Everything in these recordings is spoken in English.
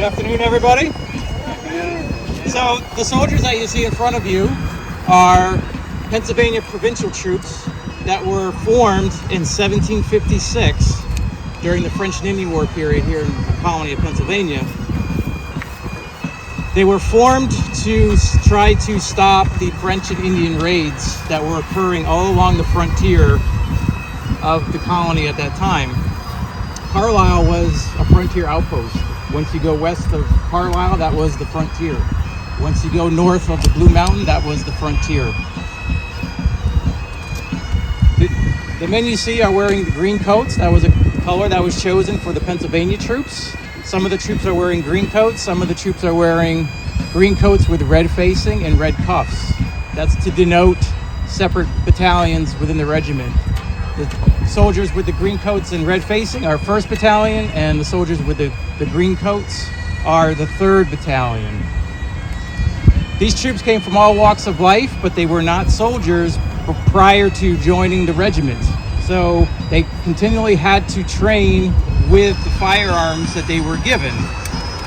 afternoon, everybody. So the soldiers that you see in front of you are Pennsylvania provincial troops that were formed in 1756 during the French and Indian War period here in the colony of Pennsylvania. They were formed to try to stop the French and Indian raids that were occurring all along the frontier of the colony at that time. Carlisle was a frontier outpost. Once you go west of Carlisle, that was the frontier. Once you go north of the Blue Mountain, that was the frontier. The men you see are wearing the green coats. That was a color that was chosen for the Pennsylvania troops. Some of the troops are wearing green coats. Some of the troops are wearing green coats with red facing and red cuffs. That's to denote separate battalions within the regiment. The soldiers with the green coats and red facing are 1st Battalion, and the soldiers with the green coats are the 3rd Battalion. These troops came from all walks of life, but they were not soldiers prior to joining the regiment. So they continually had to train with the firearms that they were given.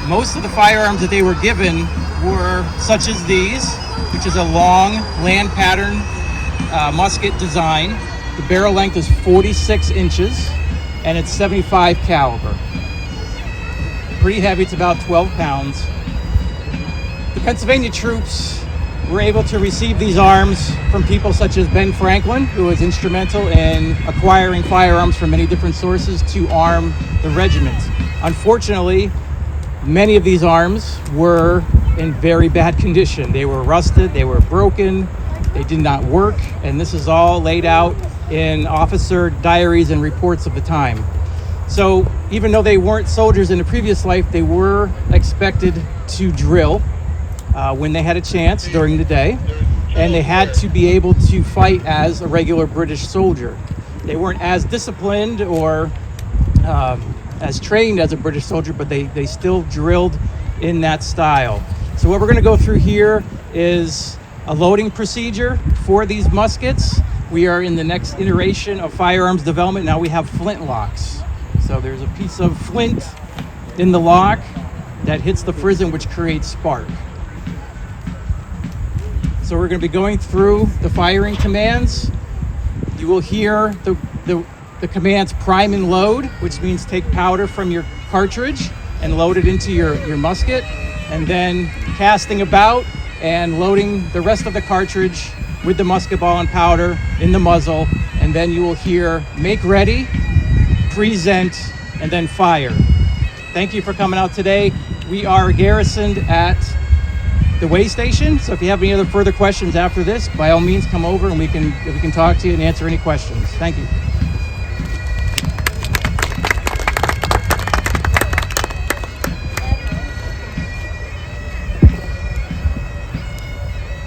Most of the firearms that they were given were such as these, which is a long land pattern musket design. The barrel length is 46 inches and it's 75 caliber. Pretty heavy, it's about 12 pounds. The Pennsylvania troops were able to receive these arms from people such as Ben Franklin, who was instrumental in acquiring firearms from many different sources to arm the regiment. Unfortunately, many of these arms were in very bad condition. They were rusted, they were broken, they did not work, and this is all laid out in officer diaries and reports of the time. So even though they weren't soldiers in a previous life, they were expected to drill when they had a chance during the day, and they had to be able to fight as a regular British soldier. They weren't as disciplined or as trained as a British soldier, but they still drilled in that style. So what we're going to go through here is a loading procedure for these muskets. We are in the next iteration of firearms development. Now we have flint locks. So there's a piece of flint in the lock that hits the frizzen, which creates spark. So we're going to be going through the firing commands. You will hear the commands prime and load, which means take powder from your cartridge and load it into your musket, and then casting about and loading the rest of the cartridge with the musket ball and powder in the muzzle, and then you will hear make ready, present, and then fire. Thank you for coming out today. We are garrisoned at the way station, so if you have any other further questions after this, by all means come over and we can talk to you and answer any questions. Thank you.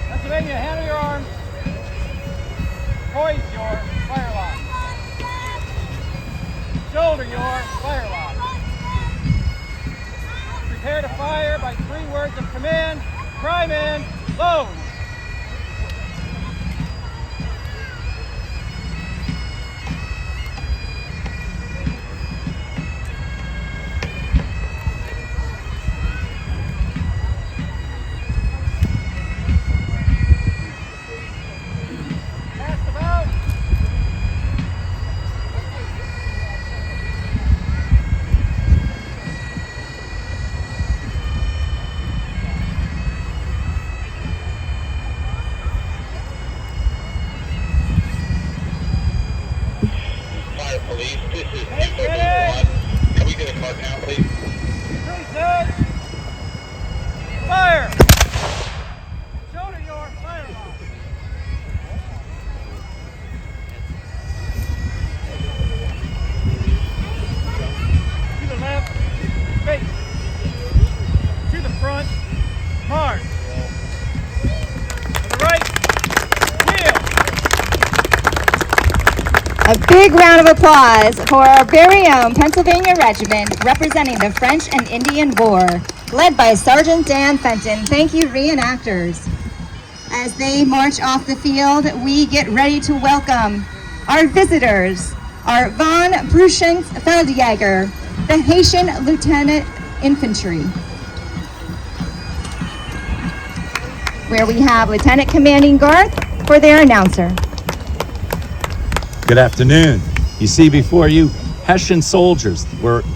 Pennsylvania, handle your arms. Poise your firelock. Shoulder your firelock. Prepare to fire by 3 words of command. Prime and load. Police, this is Info. Can we get a cart now, please? Present. Fire. Shoulder your firelock. To the left, face. To the front, march. To the right, wheel. A big round of applause for our very own Pennsylvania Regiment representing the French and Indian War, led by Sergeant Dan Fenton. Thank you, reenactors. As they march off the field, we get ready to welcome our visitors, our von Bruschenks Feldjäger, the Hessian Lieutenant Infantry. where we have Lieutenant Commanding Garth for their announcer. Good afternoon. You see before you Hessian soldiers.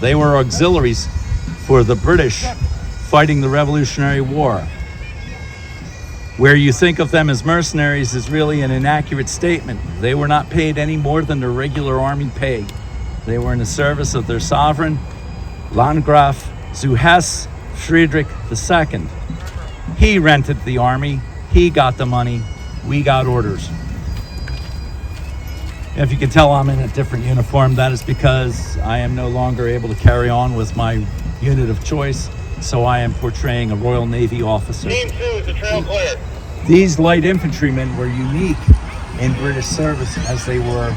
They were auxiliaries for the British fighting the Revolutionary War. Where you think of them as mercenaries is really an inaccurate statement. They were not paid any more than their regular army pay. They were in the service of their sovereign, Landgraf zu Hesse Friedrich II. He rented the army, he got the money, we got orders. If you can tell I'm in a different uniform, that is because I am no longer able to carry on with my unit of choice, so I am portraying a Royal Navy officer. Team 2 is the trail clear. These light infantrymen were unique in British service as they were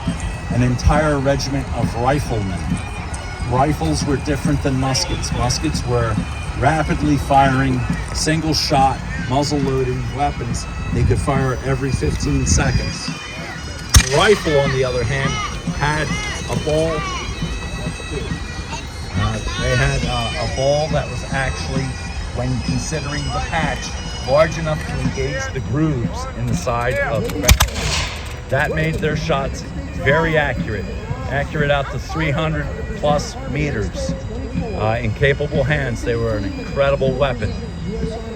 an entire regiment of riflemen. Rifles were different than muskets. Muskets were rapidly firing, single shot, muzzle loading weapons. They could fire every 15 seconds. The rifle, on the other hand, had a ball. They had a ball that was actually, when considering the patch, large enough to engage the grooves in the side of the barrel. That made their shots very accurate out to 300 plus meters. In capable hands, they were an incredible weapon.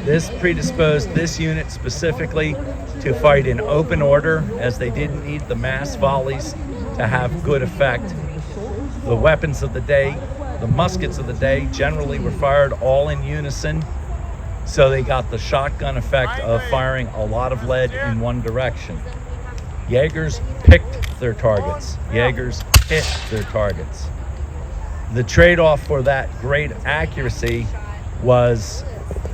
This predisposed this unit specifically to fight in open order, as they didn't need the mass volleys to have good effect. The weapons of the day, the muskets of the day, generally were fired all in unison, so they got the shotgun effect of firing a lot of lead in one direction. Jaegers picked their targets. Jaegers hit their targets. The trade-off for that great accuracy was,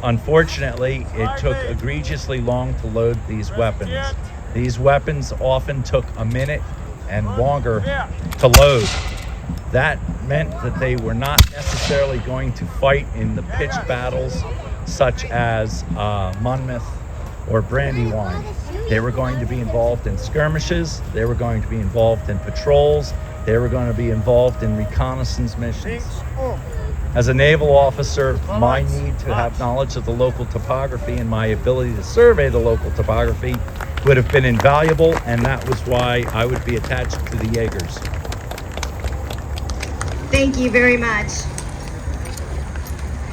unfortunately, it took egregiously long to load these weapons. These weapons often took a minute and longer to load. That meant that they were not necessarily going to fight in the pitched battles such as Monmouth or Brandywine. They were going to be involved in skirmishes, they were going to be involved in patrols, they were going to be involved in reconnaissance missions. As a naval officer, my need to have knowledge of the local topography and my ability to survey the local topography would have been invaluable, and that was why I would be attached to the Jaegers. Thank you very much.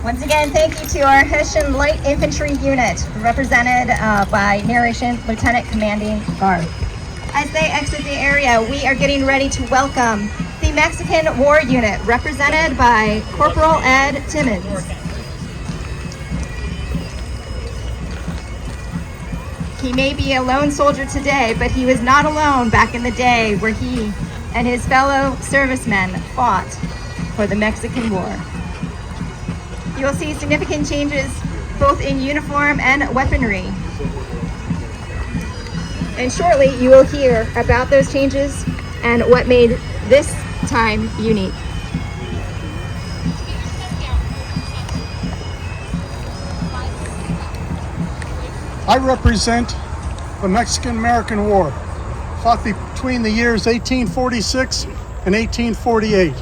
Once again, thank you to our Hessian Light Infantry Unit, represented by narration Lieutenant Commanding Garth. As they exit the area, we are getting ready to welcome the Mexican War Unit, represented by Corporal Ed Timmons. He may be a lone soldier today, but he was not alone back in the day where he and his fellow servicemen fought for the Mexican War. You will see significant changes both in uniform and weaponry. And shortly you will hear about those changes and what made this time unique. I represent the Mexican-American War, fought between the years 1846 and 1848.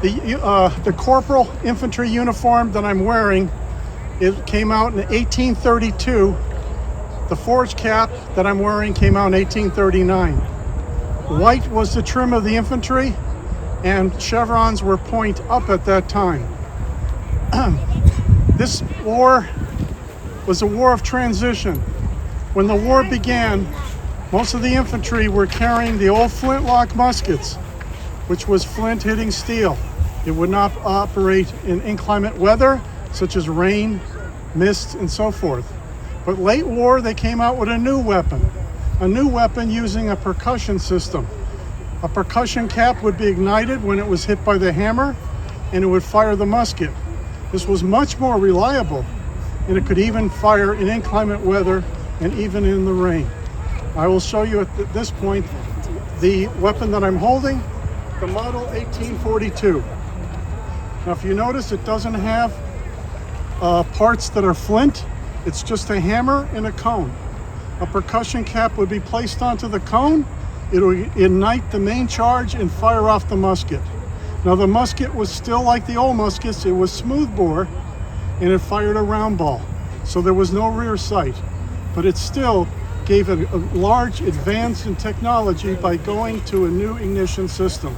The corporal infantry uniform that I'm wearing, it came out in 1832. The forage cap that I'm wearing came out in 1839. White was the trim of the infantry, and chevrons were point up at that time. This war was a war of transition. When the war began, most of the infantry were carrying the old flintlock muskets, which was flint hitting steel. It would not operate in inclement weather, such as rain, mist, and so forth. But late war, they came out with a new weapon using a percussion system. A percussion cap would be ignited when it was hit by the hammer, and it would fire the musket. This was much more reliable, and it could even fire in inclement weather and even in the rain. I will show you at this point the weapon that I'm holding, the model 1842. Now, if you notice, it doesn't have parts that are flint. It's just a hammer and a cone. A percussion cap would be placed onto the cone. It will ignite the main charge and fire off the musket. Now, the musket was still like the old muskets. It was smooth bore, and it fired a round ball, so there was no rear sight. but it still gave a large advance in technology by going to a new ignition system.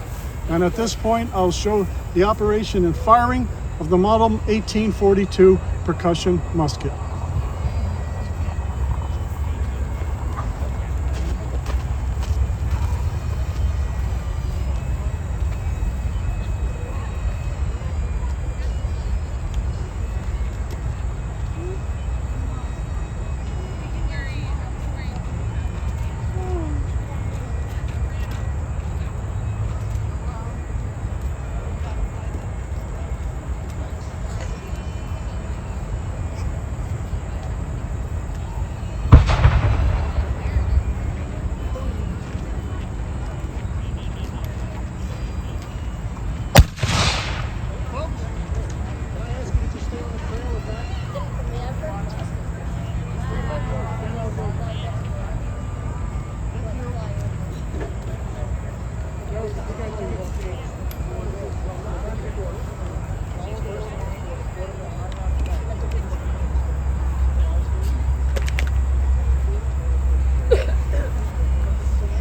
And at this point, I'll show the operation and firing of the Model 1842 percussion musket.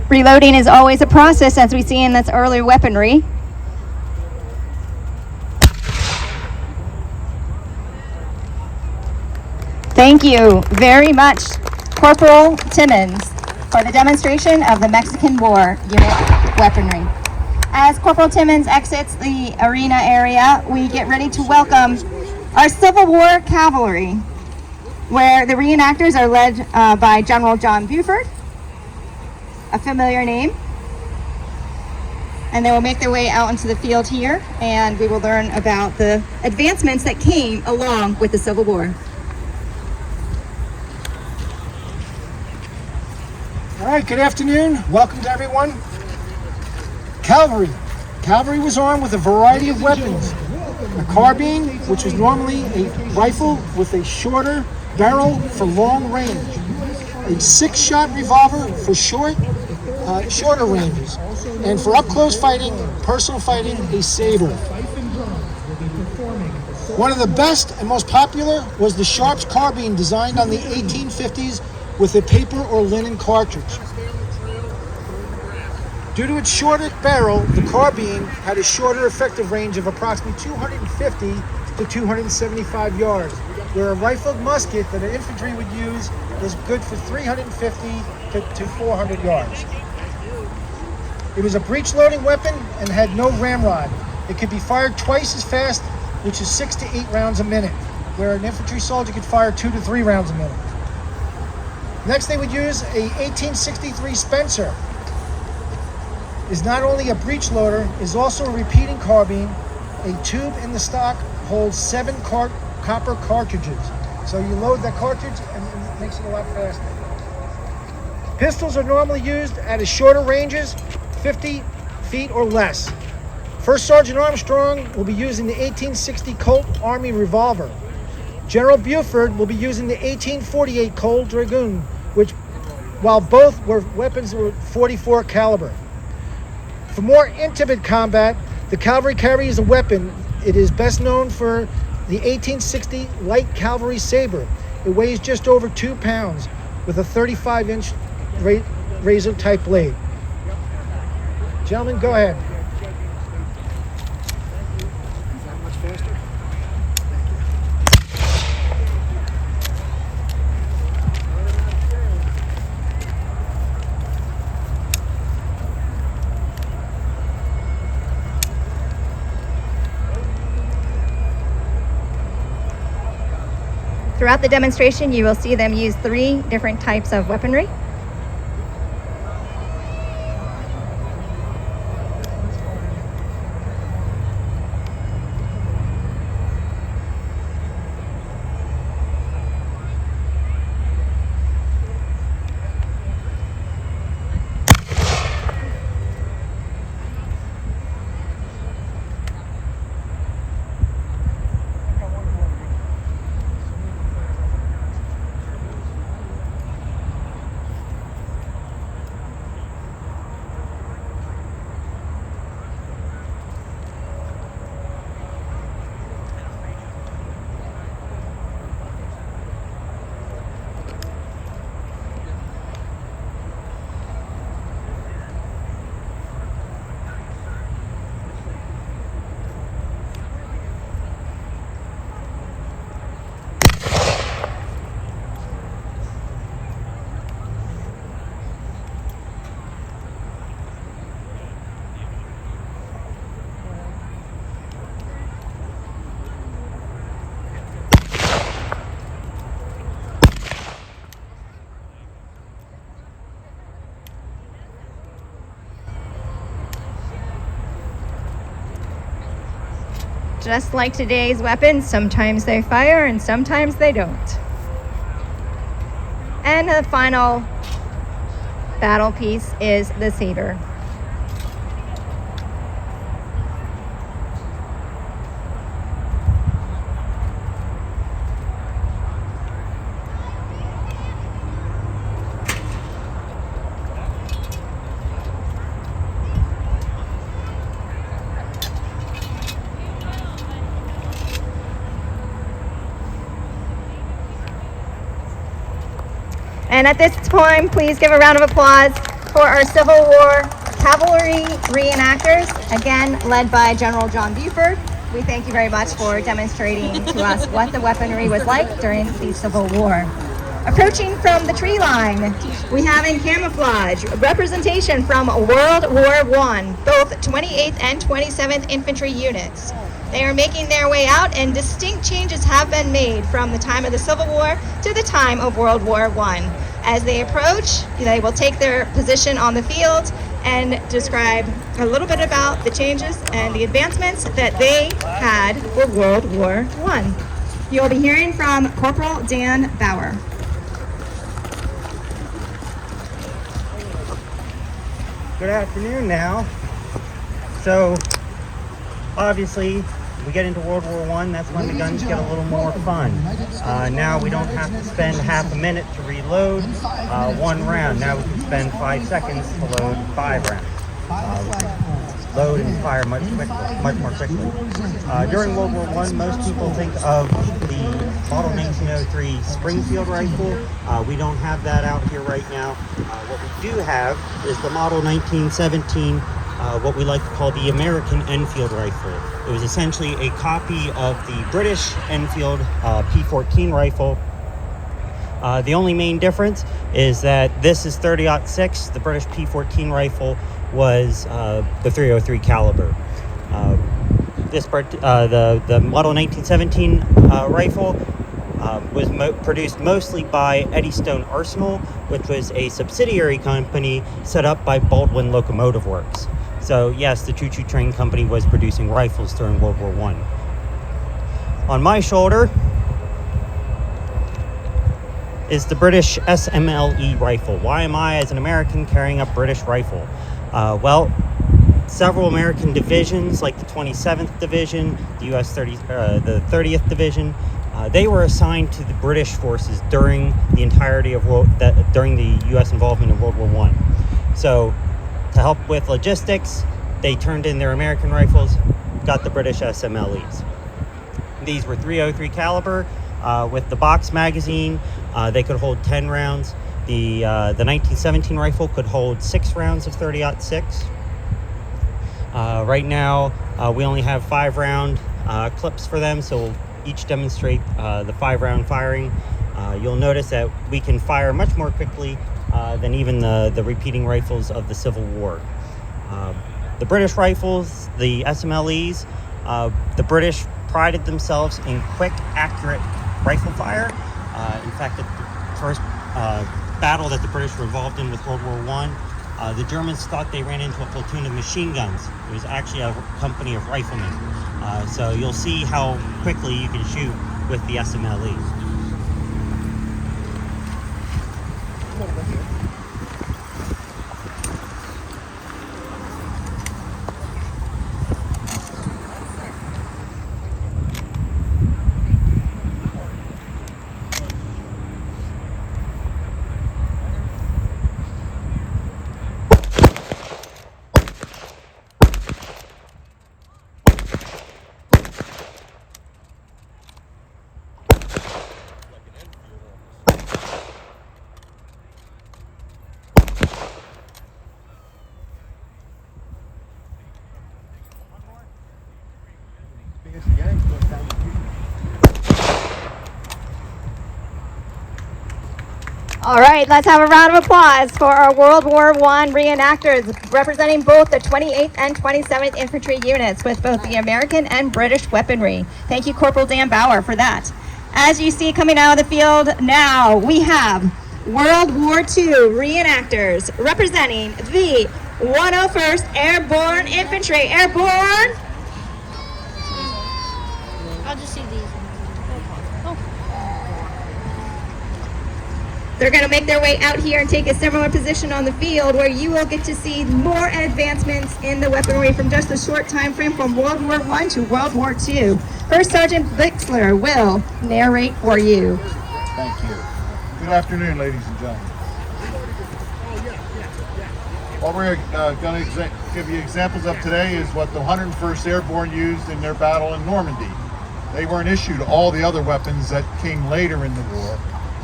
Reloading is always a process, as we see in this early weaponry. Thank you very much, Corporal Timmons, for the demonstration of the Mexican War unit weaponry. As Corporal Timmons exits the arena area, we get ready to welcome our Civil War Cavalry, where the reenactors are led by General John Buford, a familiar name, and they will make their way out into the field here, and we will learn about the advancements that came along with the Civil War. All right, good afternoon. Welcome to everyone. Cavalry. Cavalry was armed with a variety of weapons. A carbine, which was normally a rifle with a shorter barrel for long range. A 6-shot revolver for shorter ranges. And for up-close fighting, personal fighting, a saber. One of the best and most popular was the Sharps carbine, designed on the 1850s with a paper or linen cartridge. Due to its shorter barrel, the carbine had a shorter effective range of approximately 250 to 275 yards, where a rifled musket that an infantry would use was good for 350 to 400 yards. It was a breech-loading weapon and had no ramrod. It could be fired twice as fast, which is 6 to 8 rounds a minute, where an infantry soldier could fire 2 to 3 rounds a minute. Next, they would use a 1863 Spencer. Is not only a breech loader, is also a repeating carbine. A tube in the stock holds 7 copper cartridges. So you load that cartridge and it makes it a lot faster. Pistols are normally used at shorter ranges, 50 feet or less. First Sergeant Armstrong will be using the 1860 Colt Army revolver. General Buford will be using the 1848 Colt Dragoon, which, while both were weapons, were 44 caliber. For more intimate combat, the cavalry carries a weapon. It is best known for the 1860 Light Cavalry Saber. It weighs just over 2 pounds with a 35-inch razor-type blade. Gentlemen, go ahead. Is that much faster? Throughout the demonstration, you will see them use 3 different types of weaponry. Just like today's weapons, sometimes they fire and sometimes they don't. And the final battle piece is the saber. And at this point, please give a round of applause for our Civil War Cavalry reenactors, again led by General John Buford. We thank you very much for demonstrating to us what the weaponry was like during the Civil War. Approaching from the tree line, we have in camouflage representation from World War I, both 28th and 27th Infantry units. They are making their way out, and distinct changes have been made from the time of the Civil War to the time of World War I. As they approach, they will take their position on the field and describe a little bit about the changes and the advancements that they had for World War I. You'll be hearing from Corporal Dan Bauer. Good afternoon now. So, obviously, we get into World War I, that's when the guns get a little more fun. Now we don't have to spend half a minute to reload one round. Now we can spend 5 seconds to load 5 rounds. We can load and fire much more quickly. During World War I, most people think of the Model 1903 Springfield rifle. We don't have that out here right now. What we do have is the Model 1917, what we like to call the American Enfield rifle. It was essentially a copy of the British Enfield P14 rifle. The only main difference is that this is 30-06. The British P14 rifle was the .303 caliber. The Model 1917 rifle was produced mostly by Eddystone Arsenal, which was a subsidiary company set up by Baldwin Locomotive Works. So yes, the Choo Choo Train Company was producing rifles during World War I. On my shoulder is the British SMLE rifle. Why am I, as an American, carrying a British rifle? Well, several American divisions, like the 27th Division, the the 30th Division, they were assigned to the British forces during the entirety of during the U.S. involvement in World War I. So, to help with logistics, they turned in their American rifles, got the British SMLEs. These were .303 caliber with the box magazine. They could hold 10 rounds. The 1917 rifle could hold 6 rounds of 30-06. Right now, we only have 5-round clips for them, so we'll each demonstrate the 5-round firing. You'll notice that we can fire much more quickly than even the repeating rifles of the Civil War. The British rifles, the SMLEs, the British prided themselves in quick, accurate rifle fire. In fact, the first battle that the British were involved in with World War I, the Germans thought they ran into a platoon of machine guns. It was actually a company of riflemen. So you'll see how quickly you can shoot with the SMLEs. All right, let's have a round of applause for our World War I reenactors representing both the 28th and 27th Infantry units with both the American and British weaponry. Thank you, Corporal Dan Bauer, for that. As you see coming out of the field now, we have World War II reenactors representing the 101st Airborne Infantry. Airborne! I'll just see these. They're going to make their way out here and take a similar position on the field where you will get to see more advancements in the weaponry from just a short time frame from World War I to World War II. First Sergeant Bixler will narrate for you. Thank you. Good afternoon, ladies and gentlemen. What we're going to give you examples of today is what the 101st Airborne used in their battle in Normandy. They weren't issued all the other weapons that came later in the war.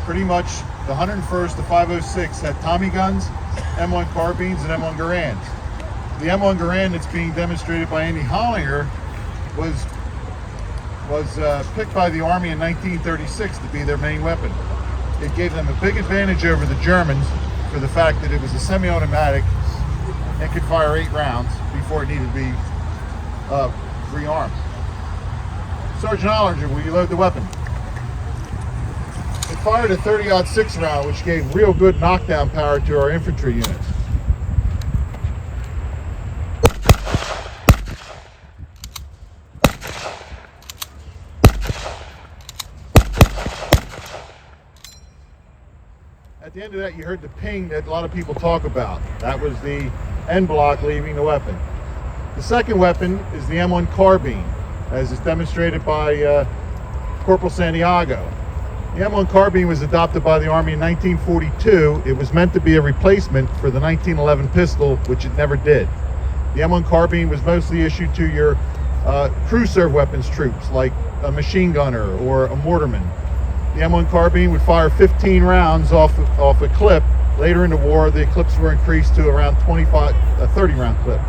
Pretty much the 101st, the 506 had Tommy guns, M1 carbines, and M1 Garands. The M1 Garand that's being demonstrated by Andy Hollinger was picked by the Army in 1936 to be their main weapon. It gave them a big advantage over the Germans for the fact that it was a semi-automatic and could fire 8 rounds before it needed to be rearmed. Sergeant Ollinger, will you load the weapon? It fired a 30-06 round, which gave real good knockdown power to our infantry units. At the end of that, you heard the ping that a lot of people talk about. That was the end block leaving the weapon. The second weapon is the M1 carbine, as is demonstrated by Corporal Santiago. The M1 carbine was adopted by the Army in 1942. It was meant to be a replacement for the 1911 pistol, which it never did. The M1 carbine was mostly issued to your crew serve weapons troops, like a machine gunner or a mortarman. The M1 carbine would fire 15 rounds off a clip. Later in the war, the clips were increased to around 30 round clip.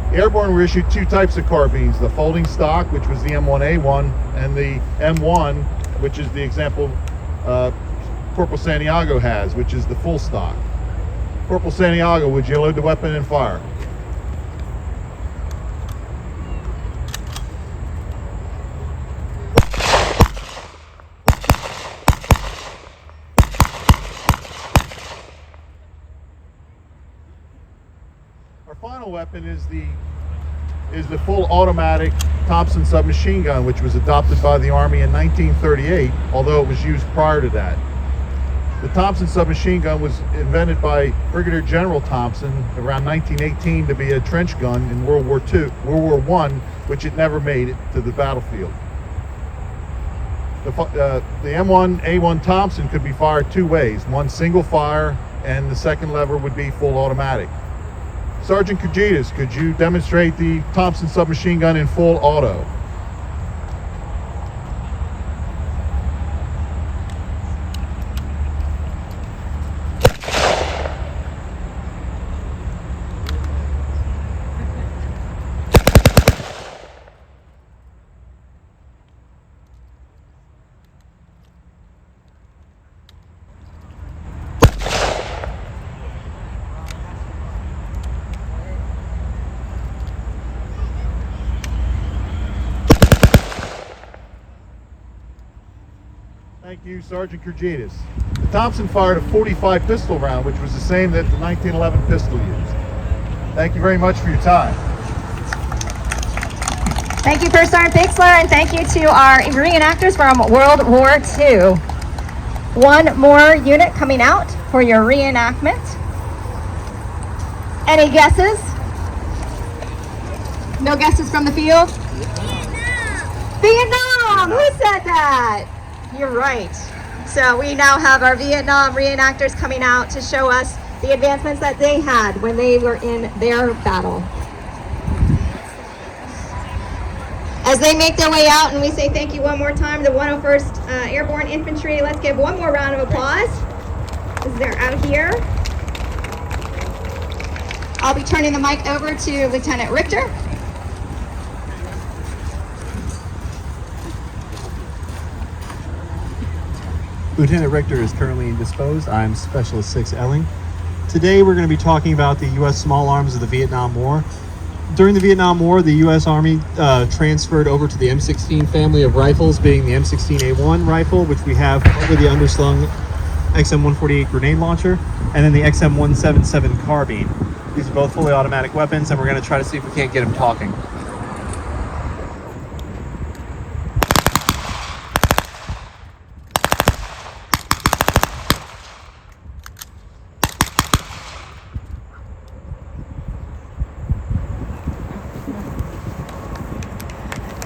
The Airborne were issued 2 types of carbines, the folding stock, which was the M1A1, and the M1, which is the example Corporal Santiago has, which is the full stock. Corporal Santiago, would you load the weapon and fire? Our final weapon is the full automatic Thompson submachine gun, which was adopted by the Army in 1938, although it was used prior to that. The Thompson submachine gun was invented by Brigadier General Thompson around 1918 to be a trench gun in World War I, which it never made it to the battlefield. The M1A1 Thompson could be fired 2 ways, one single fire, and the second lever would be full automatic. Sergeant Kajitas, could you demonstrate the Thompson submachine gun in full auto? Thank you, Sergeant Kurgitis. The Thompson fired a 45 pistol round, which was the same that the 1911 pistol used. Thank you very much for your time. Thank you, First Sergeant Bixler, and thank you to our reenactors from World War II. One more unit coming out for your reenactment. Any guesses? No guesses from the field? Vietnam! Who said that? You're right. So we now have our Vietnam reenactors coming out to show us the advancements that they had when they were in their battle. As they make their way out, and we say thank you one more time to the 101st Airborne Infantry, let's give one more round of applause as they're out here. I'll be turning the mic over to Lieutenant Richter. Lieutenant Richter is currently indisposed. I'm Specialist 6 Elling. Today we're going to be talking about the U.S. small arms of the Vietnam War. During the Vietnam War, the U.S. Army transferred over to the M16 family of rifles, being the M16A1 rifle, which we have over the underslung XM148 grenade launcher, and then the XM177 carbine. These are both fully automatic weapons, and we're going to try to see if we can't get them talking.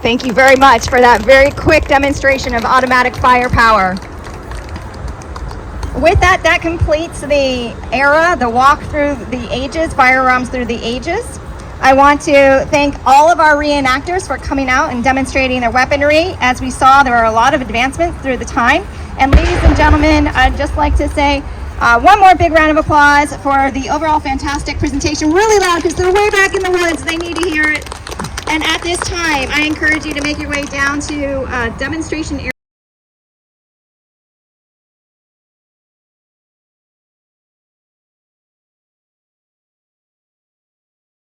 Thank you very much for that very quick demonstration of automatic firepower. With that, that completes the era, the walk through the ages, firearms through the ages. I want to thank all of our reenactors for coming out and demonstrating their weaponry. As we saw, there are a lot of advancements through the time. And ladies and gentlemen, I'd just like to say one more big round of applause for the overall fantastic presentation. Really loud because they're way back in the woods. They need to hear it. And at this time, I encourage you to make your way down to demonstration area.